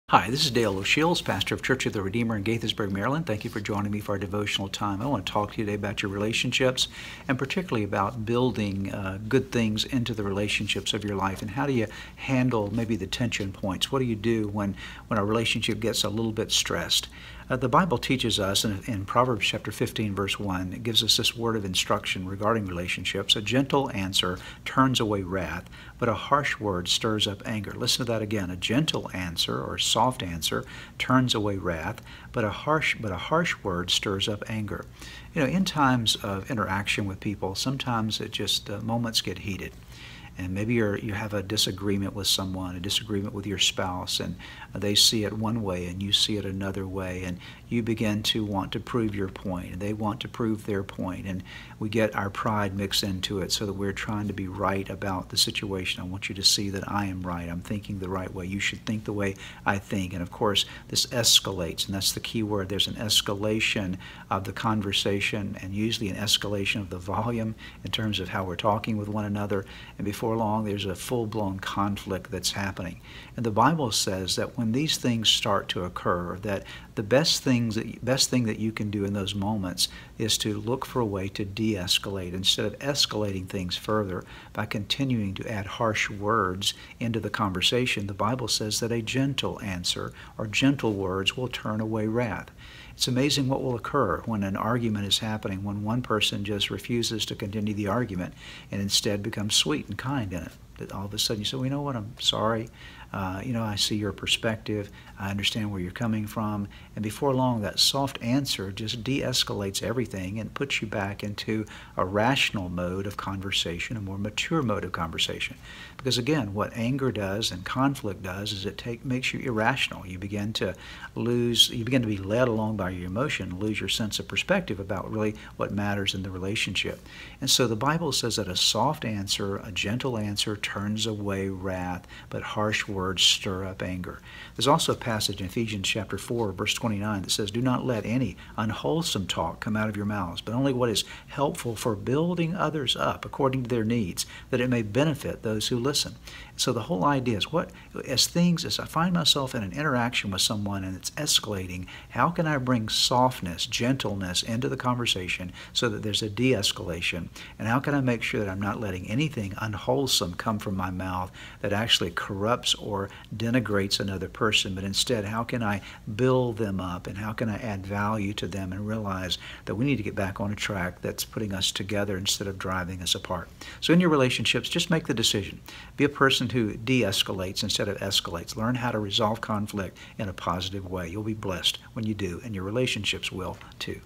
Hi, this is Dale O'Shields, pastor of Church of the Redeemer in Gaithersburg, Maryland. Thank you for joining me for our devotional time. I want to talk to you today about your relationships and particularly about building good things into the relationships of your life and how do you handle maybe the tension points. What do you do when a relationship gets a little bit stressed? The Bible teaches us in Proverbs chapter 15, verse 1, it gives us this word of instruction regarding relationships. A gentle answer turns away wrath, but a harsh word stirs up anger. Listen to that again. A gentle answer or soft answer turns away wrath, but a harsh word stirs up anger. You know, in times of interaction with people, sometimes it just moments get heated. And maybe you have a disagreement with someone, a disagreement with your spouse, and they see it one way and you see it another way, and you begin to want to prove your point, and they want to prove their point, and we get our pride mixed into it so that we're trying to be right about the situation. I want you to see that I am right. I'm thinking the right way. You should think the way I think. And of course, this escalates, and that's the key word. There's an escalation of the conversation, and usually an escalation of the volume in terms of how we're talking with one another, and before long there's a full-blown conflict that's happening. And the Bible says that when these things start to occur, that the best thing that you can do in those moments is to look for a way to de-escalate instead of escalating things further by continuing to add harsh words into the conversation. The Bible says that a gentle answer or gentle words will turn away wrath. It's amazing what will occur when an argument is happening, when one person just refuses to continue the argument and instead becomes sweet and kind in it. That all of a sudden you say, well, you know what, I'm sorry. I see your perspective. I understand where you're coming from. And before long, that soft answer just de-escalates everything and puts you back into a rational mode of conversation, a more mature mode of conversation. Because again, what anger does and conflict does is it makes you irrational. You begin to be led along by your emotion, lose your sense of perspective about really what matters in the relationship. And so the Bible says that a soft answer, a gentle answer turns away wrath, but harsh words stir up anger. There's also a passage in Ephesians chapter 4, verse 29 that says, do not let any unwholesome talk come out of your mouths, but only what is helpful for building others up according to their needs, that it may benefit those who listen. So the whole idea is as I find myself in an interaction with someone and it's escalating, how can I bring softness, gentleness into the conversation so that there's a de-escalation? And how can I make sure that I'm not letting anything unwholesome come from my mouth that actually corrupts or denigrates another person, but instead, how can I build them up and how can I add value to them and realize that we need to get back on a track that's putting us together instead of driving us apart? So in your relationships, just make the decision. Be a person who de-escalates instead of escalates. Learn how to resolve conflict in a positive way. You'll be blessed when you do, and your relationships will too.